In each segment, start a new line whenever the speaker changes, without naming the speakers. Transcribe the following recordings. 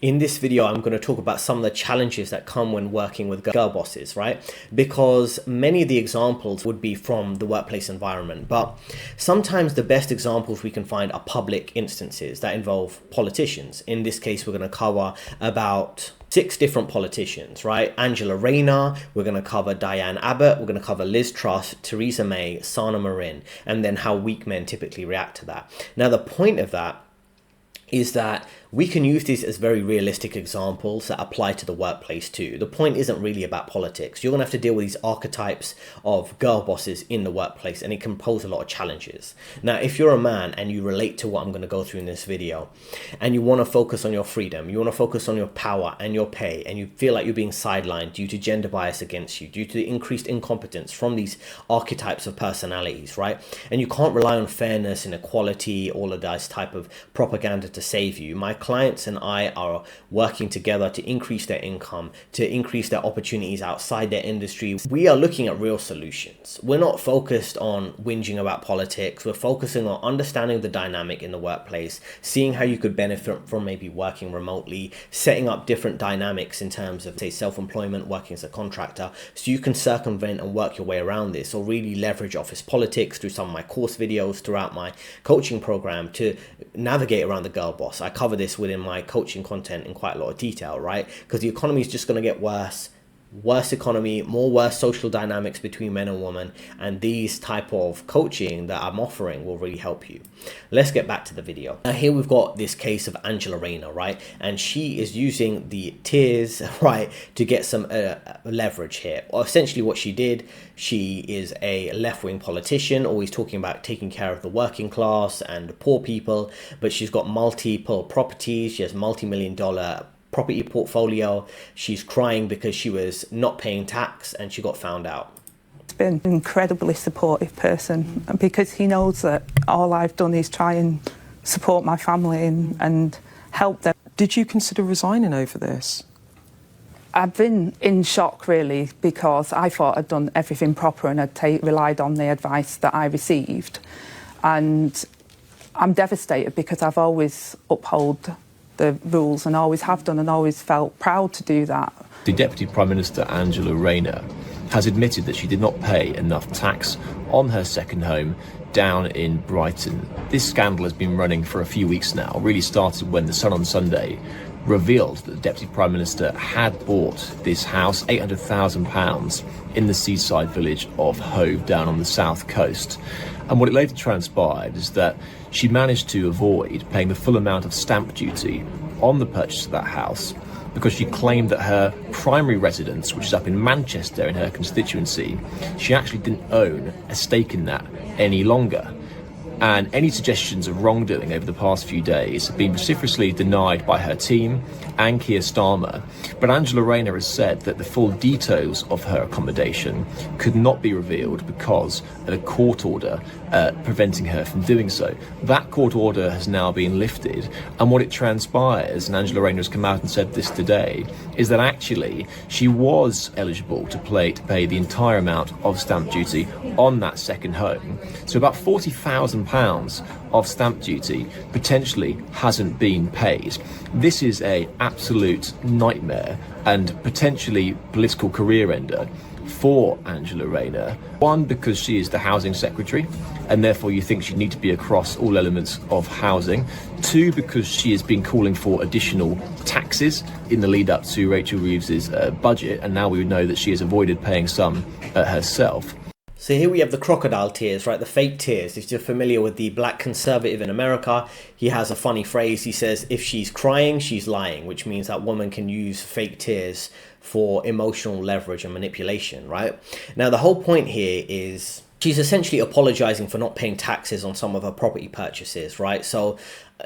In this video, I'm going to talk about some of the challenges that come when working with girl bosses, right? Because many of the examples would be from the workplace environment, but sometimes the best examples we can find are public instances that involve politicians. In this case, we're going to cover about 6 different politicians, right? Angela Rayner, we're going to cover Diane Abbott, we're going to cover Liz Truss, Theresa May, Sana Marin, and then how weak men typically react to that. Now, the point of that is that we can use these as very realistic examples that apply to the workplace too. The point isn't really about politics. You're going to have to deal with these archetypes of girl bosses in the workplace, and it can pose a lot of challenges. Now, if you're a man and you relate to what I'm going to go through in this video, and you want to focus on your freedom, you want to focus on your power and your pay, and you feel like you're being sidelined due to gender bias against you, due to the increased incompetence from these archetypes of personalities, right? And you can't rely on fairness and equality, all of this type of propaganda to save you. My clients and I are working together to increase their income, to increase their opportunities outside their industry. We are looking at real solutions. We're not focused on whinging about politics. We're focusing on understanding the dynamic in the workplace, seeing how you could benefit from maybe working remotely, setting up different dynamics in terms of, say, self-employment, working as a contractor, so you can circumvent and work your way around this, or really leverage office politics through some of my course videos throughout my coaching program to navigate around the girl boss. I cover this within my coaching content in quite a lot of detail, right? Because the economy is just going to get worse economy, worse social dynamics between men and women, and these type of coaching that I'm offering will really help you. Let's get back to the video. Now here we've got this case of Angela Rayner, right? And she is using the tiers, right, to get some leverage here. Or essentially what she did, she is a left-wing politician, always talking about taking care of the working class and the poor people, but she's got multiple properties. She has multi-million-dollar property portfolio. She's crying because she was not paying tax and she got found out.
He's been an incredibly supportive person, because he knows that all I've done is try and support my family and help them.
Did you consider resigning over this?
I've been in shock really, because I thought I'd done everything proper and I'd relied on the advice that I received, and I'm devastated because I've always upheld the rules and always have done and always felt proud to do that.
The Deputy Prime Minister, Angela Rayner, has admitted that she did not pay enough tax on her second home down in Brighton. This scandal has been running for a few weeks now, really started when the Sun on Sunday revealed that the Deputy Prime Minister had bought this house, £800,000, in the seaside village of Hove down on the south coast. And what it later transpired is that she managed to avoid paying the full amount of stamp duty on the purchase of that house, because she claimed that her primary residence, which is up in Manchester in her constituency, she actually didn't own a stake in that any longer. And any suggestions of wrongdoing over the past few days have been vociferously denied by her team and Keir Starmer. But Angela Rayner has said that the full details of her accommodation could not be revealed because of a court order preventing her from doing so. That court order has now been lifted, and what it transpires, and Angela Rayner has come out and said this today, is that actually she was eligible to pay the entire amount of stamp duty on that second home. So about £40,000 of stamp duty potentially hasn't been paid. This is an absolute nightmare and potentially political career ender for Angela Rayner. One, because she is the housing secretary, and therefore you think she'd need to be across all elements of housing. Two, because she has been calling for additional taxes in the lead up to Rachel Reeves's budget, and now we know that she has avoided paying some herself.
So here we have the crocodile tears, right? The fake tears. If you're familiar with the black conservative in America, he has a funny phrase. He says, if she's crying, she's lying, which means that woman can use fake tears for emotional leverage and manipulation, right? Now, the whole point here is she's essentially apologizing for not paying taxes on some of her property purchases, right? So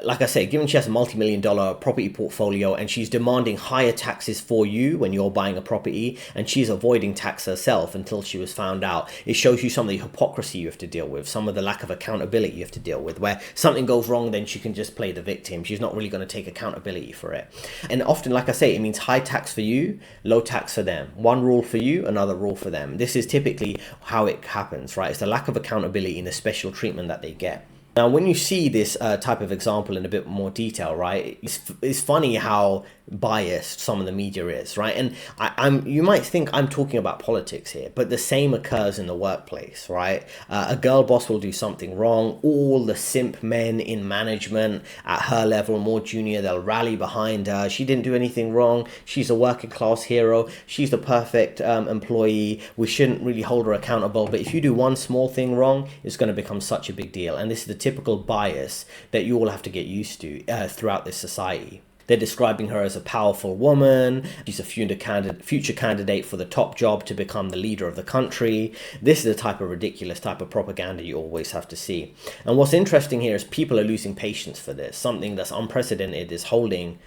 like I say, given she has a multi-million-dollar property portfolio and she's demanding higher taxes for you when you're buying a property, and she's avoiding tax herself until she was found out, it shows you some of the hypocrisy you have to deal with, some of the lack of accountability you have to deal with, where something goes wrong, then she can just play the victim. She's not really going to take accountability for it. And often, like I say, it means high tax for you, low tax for them. One rule for you, another rule for them. This is typically how it happens, right? It's the lack of accountability and the special treatment that they get. Now, when you see this type of example in a bit more detail, right, it's funny how biased some of the media is, right? And you might think I'm talking about politics here, but the same occurs in the workplace, right? A girl boss will do something wrong. All the simp men in management at her level, more junior, they'll rally behind her. She didn't do anything wrong. She's a working class hero. She's the perfect employee. We shouldn't really hold her accountable. But if you do one small thing wrong, it's going to become such a big deal. And this is the typical bias that you all have to get used to throughout this society. They're describing her as a powerful woman. She's a future candidate for the top job to become the leader of the country. This is the type of ridiculous type of propaganda you always have to see. And what's interesting here is people are losing patience for this. Something that's unprecedented is holding,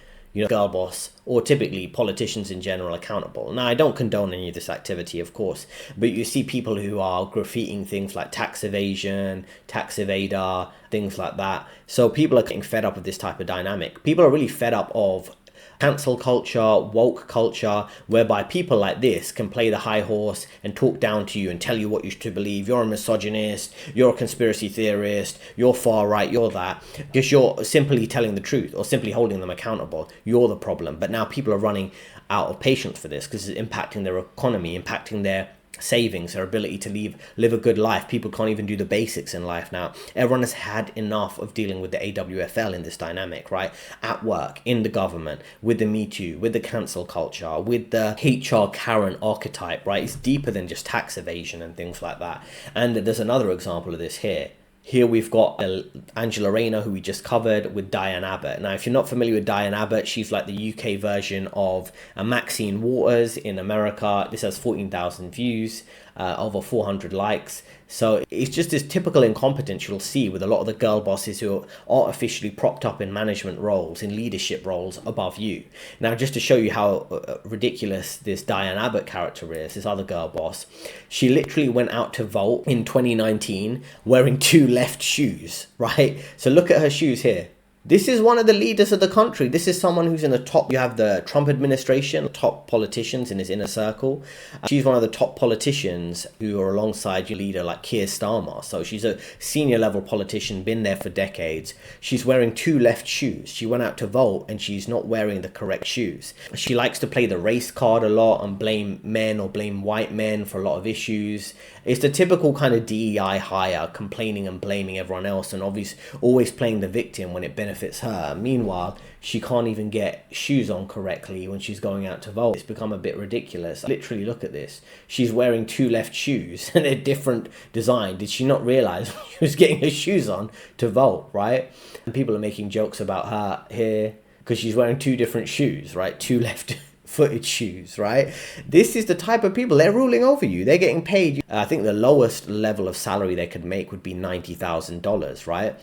girl boss, or typically politicians in general, accountable. Now, I don't condone any of this activity, of course, but you see people who are graffitiing things like tax evasion, tax evader, things like that. So people are getting fed up of this type of dynamic. People are really fed up of cancel culture, woke culture, whereby people like this can play the high horse and talk down to you and tell you what you should believe. You're a misogynist, you're a conspiracy theorist, you're far right, you're that. Because you're simply telling the truth or simply holding them accountable. You're the problem. But now people are running out of patience for this because it's impacting their economy, impacting their savings, their ability to live a good life. People can't even do the basics in life now. Everyone has had enough of dealing with the AWFL in this dynamic, right? At work, in the government, with the Me Too, with the cancel culture, with the HR Karen archetype, right? It's deeper than just tax evasion and things like that. And there's another example of this here. Here we've got Angela Rayner, who we just covered, with Diane Abbott. Now, if you're not familiar with Diane Abbott, she's like the UK version of Maxine Waters in America. This has 14,000 views, over 400 likes. So it's just this typical incompetence you'll see with a lot of the girl bosses who are artificially propped up in management roles, in leadership roles above you. Now, just to show you how ridiculous this Diane Abbott character is, this other girl boss, she literally went out to vote in 2019 wearing 2 left shoes, right? So look at her shoes here. This is one of the leaders of the country. This is someone who's in the top. You have the Trump administration, top politicians in his inner circle. She's one of the top politicians who are alongside your leader like Keir Starmer. So she's a senior level politician, been there for decades. She's wearing 2 left shoes. She went out to vote and she's not wearing the correct shoes. She likes to play the race card a lot and blame men or blame white men for a lot of issues. It's the typical kind of DEI hire, complaining and blaming everyone else and obviously always playing the victim when it benefits her. Meanwhile, she can't even get shoes on correctly when she's going out to vote. It's become a bit ridiculous. Literally, look at this. She's wearing 2 left shoes and they're different design. Did she not realize when she was getting her shoes on to vote, right? And people are making jokes about her here because she's wearing 2 different shoes, right? 2 left footed shoes, right? This is the type of people, they're ruling over you. They're getting paid. I think the lowest level of salary they could make would be $90,000, right?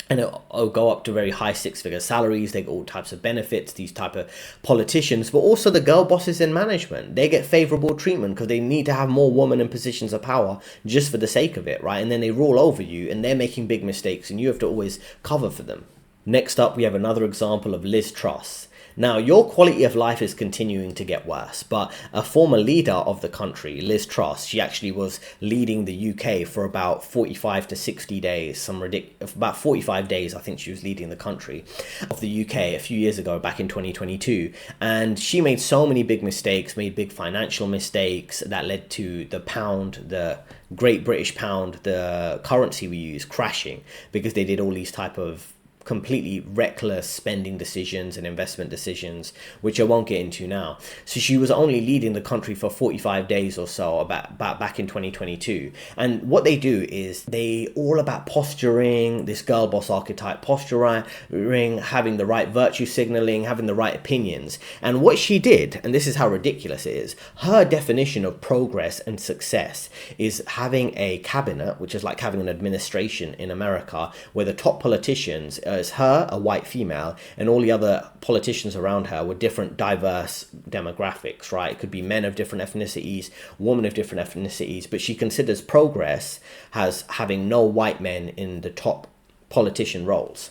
And it'll go up to very high 6-figure salaries. They get all types of benefits, these type of politicians, but also the girl bosses in management. They get favorable treatment because they need to have more women in positions of power just for the sake of it, right? And then they rule over you and they're making big mistakes and you have to always cover for them. Next up, we have another example of Liz Truss. Now, your quality of life is continuing to get worse, but a former leader of the country, Liz Truss, she actually was leading the UK for about 45 to 60 days, about 45 days, I think she was leading the country of the UK a few years ago, back in 2022. And she made so many big mistakes, made big financial mistakes that led to the pound, the Great British pound, the currency we use, crashing because they did all these type of completely reckless spending decisions and investment decisions, which I won't get into now. So she was only leading the country for 45 days or so about back in 2022. And what they do is they all about posturing, this girl boss archetype, posturing, having the right virtue signaling, having the right opinions. And what she did, and this is how ridiculous it is, her definition of progress and success is having a cabinet, which is like having an administration in America, where the top politicians is her, a white female, and all the other politicians around her were different diverse demographics, right? It could be men of different ethnicities, women of different ethnicities, but she considers progress as having no white men in the top politician roles,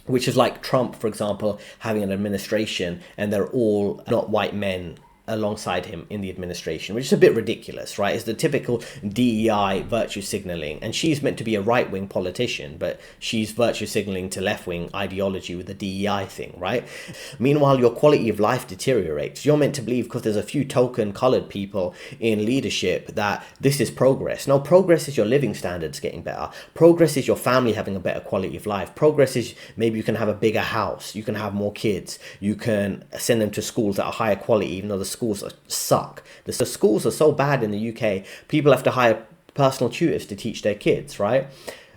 which is like Trump, for example, having an administration and they're all not white men alongside him in the administration, which is a bit ridiculous, right? It's the typical DEI virtue signaling, and she's meant to be a right-wing politician, but she's virtue signaling to left-wing ideology with the DEI thing, right? Meanwhile, your quality of life deteriorates. You're meant to believe because there's a few token colored people in leadership that this is progress. No, progress is your living standards getting better. Progress is your family having a better quality of life. Progress is maybe you can have a bigger house, you can have more kids, you can send them to schools that are higher quality, even though the schools suck. The schools are so bad in the UK, people have to hire personal tutors to teach their kids, right?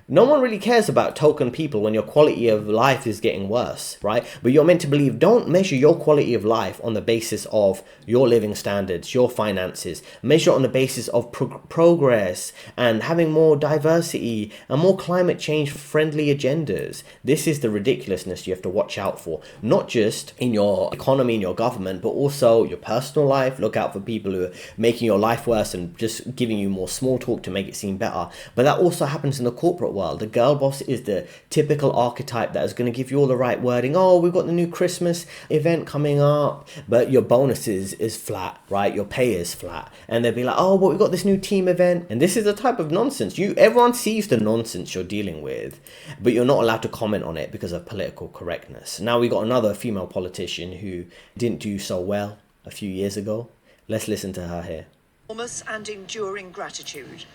No one really cares about token people when your quality of life is getting worse, right? But you're meant to believe, don't measure your quality of life on the basis of your living standards, your finances. Measure it on the basis of progress and having more diversity and more climate change friendly agendas. This is the ridiculousness you have to watch out for, not just in your economy, in your government, but also your personal life. Look out for people who are making your life worse and just giving you more small talk to make it seem better. But that also happens in the corporate world. The girl boss is the typical archetype that is going to give you all the right wording. Oh, we've got the new Christmas event coming up, but your bonus is flat, right? Your pay is flat. And they'll be like, oh, well, we've got this new team event. And this is the type of nonsense. Everyone sees the nonsense you're dealing with, but you're not allowed to comment on it because of political correctness. Now we got another female politician who didn't do so well a few years ago. Let's listen to her here.
Enormous and enduring gratitude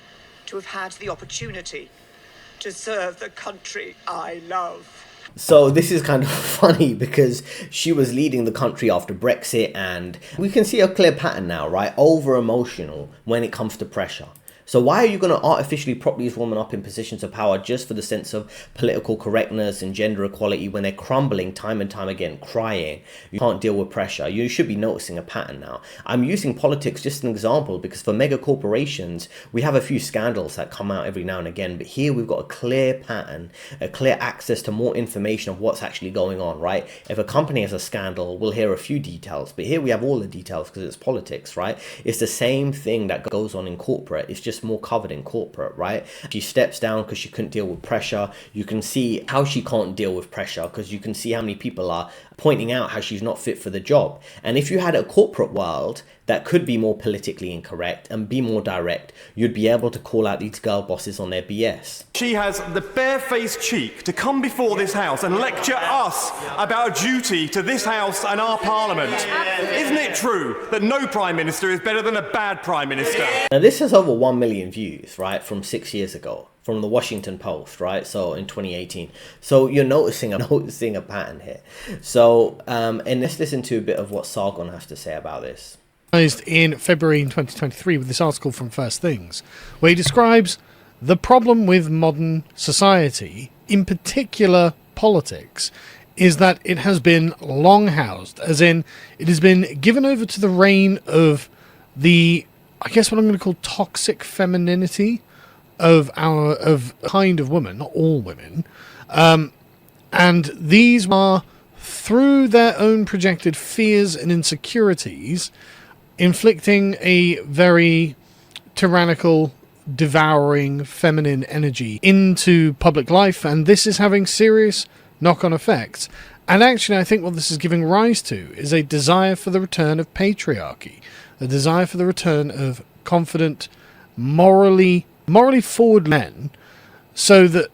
to have had the opportunity to serve the country I love.
So this is kind of funny because she was leading the country after Brexit, and we can see a clear pattern now, right? Over emotional when it comes to pressure. So why are you going to artificially prop these women up in positions of power just for the sense of political correctness and gender equality when they're crumbling time and time again, crying? You can't deal with pressure. You should be noticing a pattern now. I'm using politics just an example because for mega corporations, we have a few scandals that come out every now and again. But here we've got a clear pattern, a clear access to more information of what's actually going on, right? If a company has a scandal, we'll hear a few details. But here we have all the details because it's politics, right? It's the same thing that goes on in corporate. It's just more covered in corporate, right? She steps down because she couldn't deal with pressure. You can see how she can't deal with pressure because you can see how many people are pointing out how she's not fit for the job. And if you had a corporate world that could be more politically incorrect and be more direct, you'd be able to call out these girl bosses on their BS.
She has the barefaced cheek to come before this House and lecture us about a duty to this House and our Parliament. Isn't it true that no Prime Minister is better than a bad Prime Minister?
Now this has over 1 million views, right, from 6 years ago, from the Washington Post, right? So in 2018. So you're noticing a pattern here. So, and let's listen to a bit of what Sargon has to say about this.
In February 2023 with this article from First Things, where he describes the problem with modern society, in particular politics, is that it has been long housed, as in it has been given over to the reign of the, I guess what I'm going to call toxic femininity of kind of women, not all women, and these are, through their own projected fears and insecurities, inflicting a very tyrannical, devouring feminine energy into public life, and this is having serious knock-on effects. And actually, I think what this is giving rise to is a desire for the return of patriarchy, a desire for the return of confident, morally forward men, so that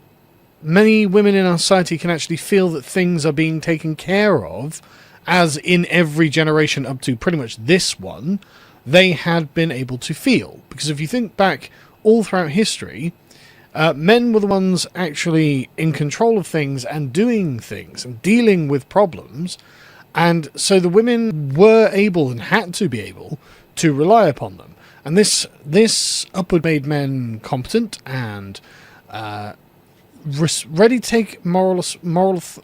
many women in our society can actually feel that things are being taken care of, as in every generation up to pretty much this one, they had been able to feel. Because if you think back all throughout history, men were the ones actually in control of things and doing things and dealing with problems, and so the women were able and had to be able to rely upon them. And this upward made men competent and ready to take moral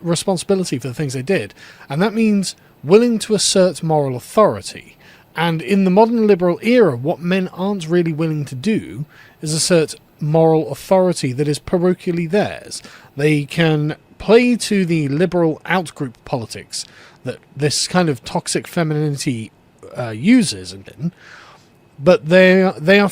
responsibility for the things they did, and that means willing to assert moral authority. And in the modern liberal era, what men aren't really willing to do is assert moral authority that is parochially theirs. They can play to the liberal outgroup politics that this kind of toxic femininity uses, but they are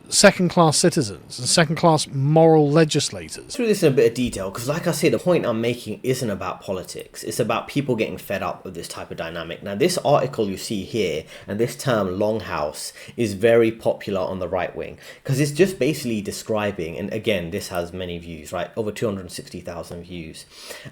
second-class citizens and second-class moral legislators.
Through this in a bit of detail, because like I say, the point I'm making isn't about politics. It's about people getting fed up with this type of dynamic. Now, this article you see here and this term longhouse is very popular on the right wing, because it's just basically describing, and again, this has many views, right? Over 260,000 views.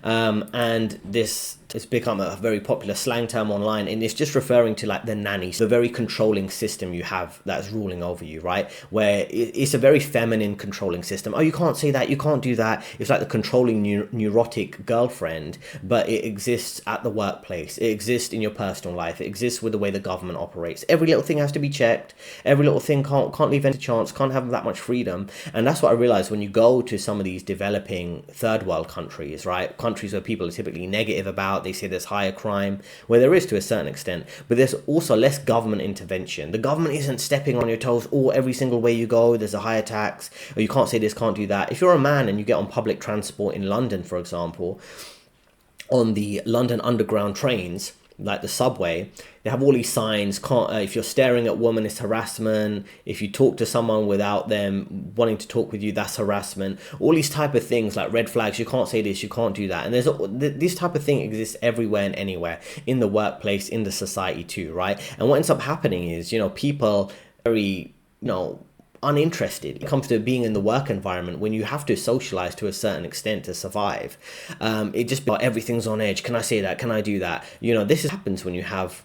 And this has become a very popular slang term online, and it's just referring to like the nannies, the very controlling system you have that's ruling over you, right? Where it's a very feminine controlling system. Oh, you can't say that, you can't do that. It's like the controlling neurotic girlfriend, but it exists at the workplace. It exists in your personal life. It exists with the way the government operates. Every little thing has to be checked. Every little thing can't leave any chance, can't have that much freedom. And that's what I realized when you go to some of these developing third world countries, right? Countries where people are typically negative about, they say there's higher crime, where there is to a certain extent, but there's also less government intervention. The government isn't stepping on your toes every single way you go. There's a higher tax, or you can't say this, can't do that. If you're a man and you get on public transport in London, for example, on the London Underground trains, like the subway, they have all these signs. If you're staring at women, it's harassment. If you talk to someone without them wanting to talk with you, that's harassment. All these type of things, like red flags. You can't say this, you can't do that. And this type of thing exists everywhere and anywhere, in the workplace, in the society too, right? And what ends up happening is, people very, uninterested. It comes to being in the work environment when you have to socialize to a certain extent to survive. It just everything's on edge. Can I say that? Can I do that? This happens when you have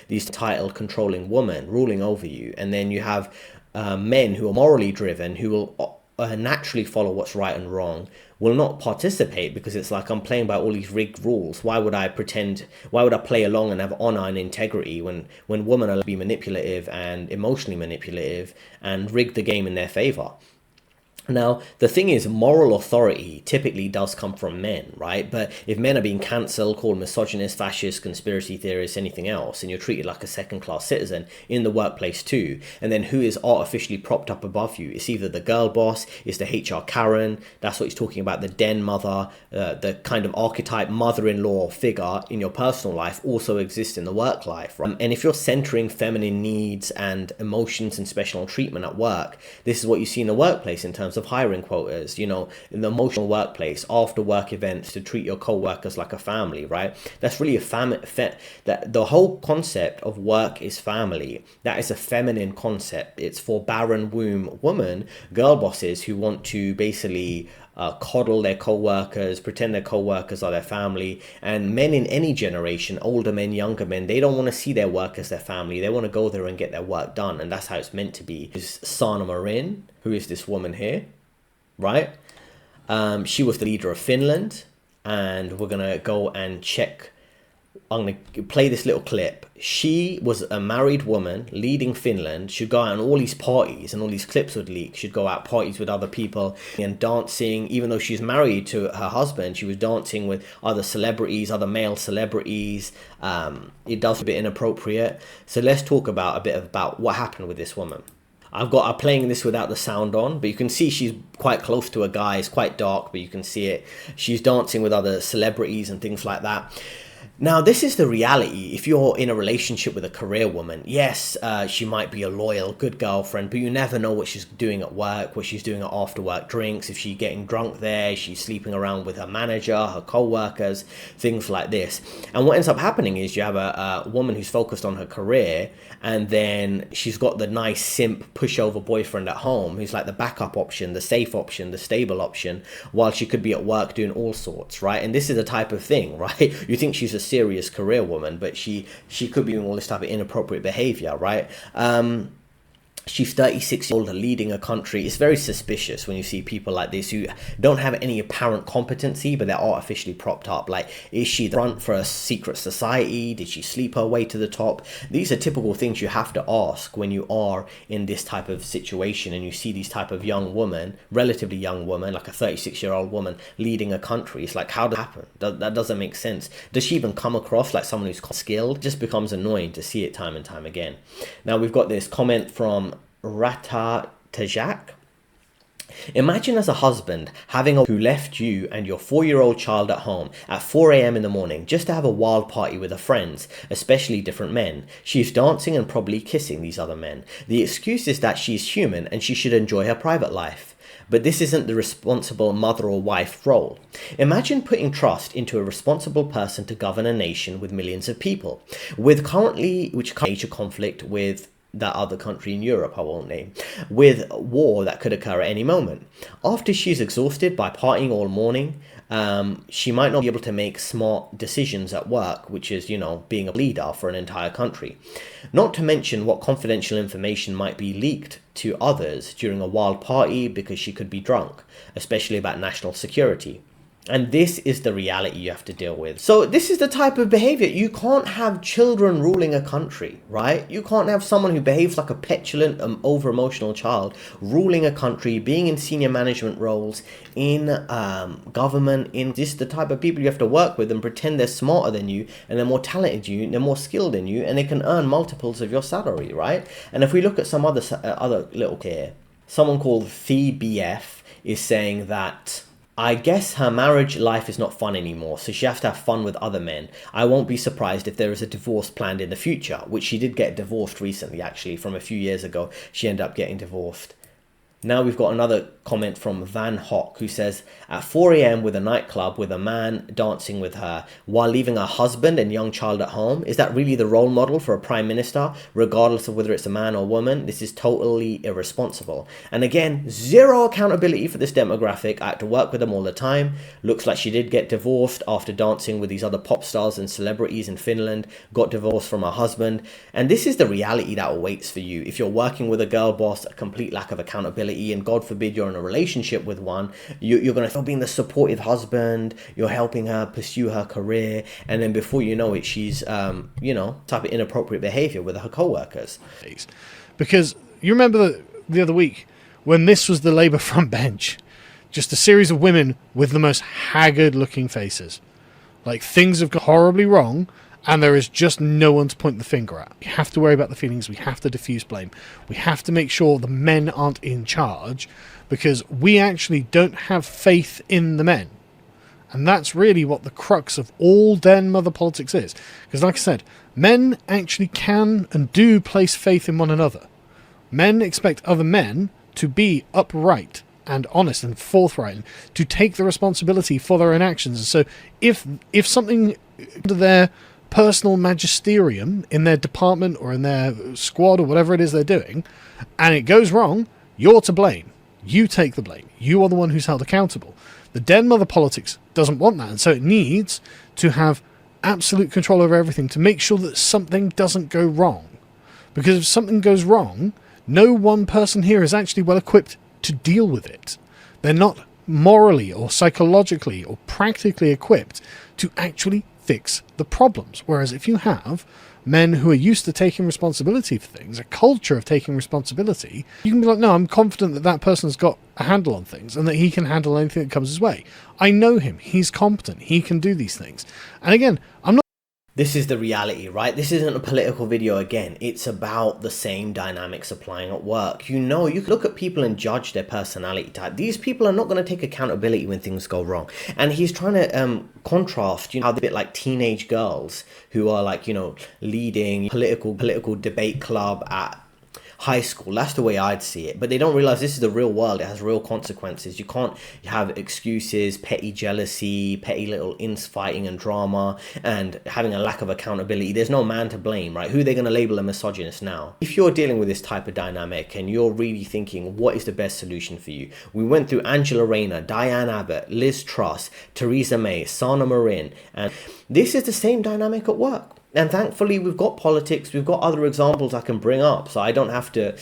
these title controlling women ruling over you, and then you have men who are morally driven, who will naturally follow what's right and wrong, will not participate because it's like, I'm playing by all these rigged rules. Why would I play along and have honor and integrity when women are be manipulative and emotionally manipulative and rig the game in their favor? Now, the thing is, moral authority typically does come from men, right? But if men are being cancelled, called misogynist, fascist, conspiracy theorists, anything else, and you're treated like a second-class citizen in the workplace too, and then who is artificially propped up above you? It's either the girl boss, it's the HR Karen, that's what he's talking about, the den mother, the kind of archetype mother-in-law figure in your personal life also exists in the work life, right? And if you're centering feminine needs and emotions and special treatment at work, this is what you see in the workplace in terms of hiring quotas, in the emotional workplace, after work events to treat your co-workers like a family, right? That's really that the whole concept of work is family. That is a feminine concept. It's for barren womb women, girl bosses who want to basically coddle their co-workers, pretend their co-workers are their family. And men in any generation, older men, younger men, they don't want to see their work as their family. They want to go there and get their work done, and that's how it's meant to be. Is Sanna Marin, who is this woman here, right? She was the leader of Finland, and we're gonna go and check. I'm going to play this little clip. She was a married woman leading Finland. She'd go out on all these parties, and all these clips would leak. She'd go out parties with other people and dancing. Even though she's married to her husband, she was dancing with other celebrities, other male celebrities. It does a bit inappropriate. So let's talk a bit about what happened with this woman. I'm playing this without the sound on, but you can see she's quite close to a guy. It's quite dark, but you can see it. She's dancing with other celebrities and things like that. Now, this is the reality. If you're in a relationship with a career woman, yes, she might be a loyal, good girlfriend, but you never know what she's doing at work, what she's doing at after work drinks, if she's getting drunk there, she's sleeping around with her manager, her co-workers, things like this. And what ends up happening is you have a woman who's focused on her career, and then she's got the nice simp pushover boyfriend at home who's like the backup option, the safe option, the stable option, while she could be at work doing all sorts, right? And this is a type of thing, right? You think she's a serious career woman, but she could be doing all this type of inappropriate behavior, right? She's 36 years old, leading a country. It's very suspicious when you see people like this who don't have any apparent competency, but they're artificially propped up. Like, is she the front for a secret society? Did she sleep her way to the top? These are typical things you have to ask when you are in this type of situation and you see these type of young woman, relatively young woman, like a 36-year-old woman leading a country. It's like, how did it happen? That doesn't make sense. Does she even come across like someone who's skilled? It just becomes annoying to see it time and time again. Now, we've got this comment from Rata Tajak. Imagine as a husband having a who left you and your 4-year-old child at home at 4 a.m. in the morning just to have a wild party with her friends, especially different men. She's dancing and probably kissing these other men. The excuse is that she's human and she should enjoy her private life. But this isn't the responsible mother or wife role. Imagine putting trust into a responsible person to govern a nation with millions of people, which currently major conflict with that other country in Europe I won't name, with war that could occur at any moment. After she's exhausted by partying all morning, she might not be able to make smart decisions at work, which is, being a leader for an entire country. Not to mention what confidential information might be leaked to others during a wild party because she could be drunk, especially about national security. And this is the reality you have to deal with. So this is the type of behavior. You can't have children ruling a country, right? You can't have someone who behaves like a petulant, over-emotional child ruling a country, being in senior management roles, in government. This is the type of people you have to work with and pretend they're smarter than you and they're more talented than you, they're more skilled than you, and they can earn multiples of your salary, right? And if we look at some other little here, someone called TheBF is saying that I guess her marriage life is not fun anymore, so she has to have fun with other men. I won't be surprised if there is a divorce planned in the future, which she did get divorced recently, actually, from a few years ago. She ended up getting divorced. Now we've got another comment from Van Hock, who says, at 4 a.m. with a nightclub with a man dancing with her while leaving her husband and young child at home. Is that really the role model for a prime minister, regardless of whether it's a man or woman? This is totally irresponsible. And again, zero accountability for this demographic. I had to work with them all the time. Looks like she did get divorced after dancing with these other pop stars and celebrities in Finland, got divorced from her husband. And this is the reality that awaits for you. If you're working with a girl boss, a complete lack of accountability, and God forbid you're in a relationship with one, you're going to feel being the supportive husband, you're helping her pursue her career, and then before you know it, she's type of inappropriate behavior with her co-workers.
Because you remember the other week when this was the Labour front bench, just a series of women with the most haggard looking faces, like things have gone horribly wrong and there is just no one to point the finger at. We have to worry about the feelings. We have to diffuse blame. We have to make sure the men aren't in charge because we actually don't have faith in the men. And that's really what the crux of all den mother politics is. Because like I said, men actually can and do place faith in one another. Men expect other men to be upright and honest and forthright and to take the responsibility for their own actions. And so if something under their personal magisterium in their department or in their squad or whatever it is they're doing, and it goes wrong, you're to blame. You take the blame. You are the one who's held accountable. The den mother politics doesn't want that, and so it needs to have absolute control over everything to make sure that something doesn't go wrong. Because if something goes wrong, no one person here is actually well equipped to deal with it. They're not morally or psychologically or practically equipped to actually fix the problems. Whereas if you have men who are used to taking responsibility for things, a culture of taking responsibility, you can be like, no, I'm confident that that person's got a handle on things and that he can handle anything that comes his way. I know him. He's competent. He can do these things. And again, I'm not.
This is the reality, right? This isn't a political video again. It's about the same dynamics applying at work. You can look at people and judge their personality type. These people are not going to take accountability when things go wrong. And he's trying to contrast, how they're a bit like teenage girls who are like, leading political debate club at high school. That's the way I'd see it. But they don't realize this is the real world. It has real consequences. You can't have excuses, petty jealousy, petty little infighting and drama, and having a lack of accountability. There's no man to blame, right? Who are they going to label a misogynist now? If you're dealing with this type of dynamic and you're really thinking, what is the best solution for you? We went through Angela Rayner, Diane Abbott, Liz Truss, Theresa May, Sana Marin, and this is the same dynamic at work. And thankfully, we've got politics, we've got other examples I can bring up, so I don't have to,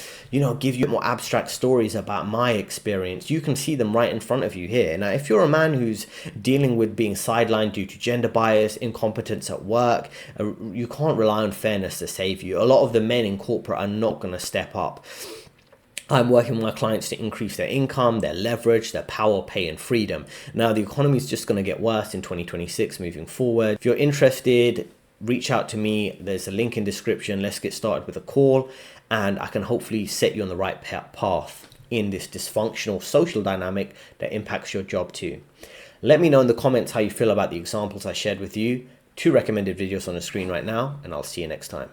give you more abstract stories about my experience. You can see them right in front of you here. Now, if you're a man who's dealing with being sidelined due to gender bias, incompetence at work, you can't rely on fairness to save you. A lot of the men in corporate are not going to step up. I'm working with my clients to increase their income, their leverage, their power, pay, and freedom. Now, the economy is just going to get worse in 2026 moving forward. If you're interested, reach out to me. There's a link in description. Let's get started with a call and I can hopefully set you on the right path. in this dysfunctional social dynamic that impacts your job too. Let me know in the comments how you feel about the examples I shared with you. 2 recommended videos on the screen right now, and I'll see you next time.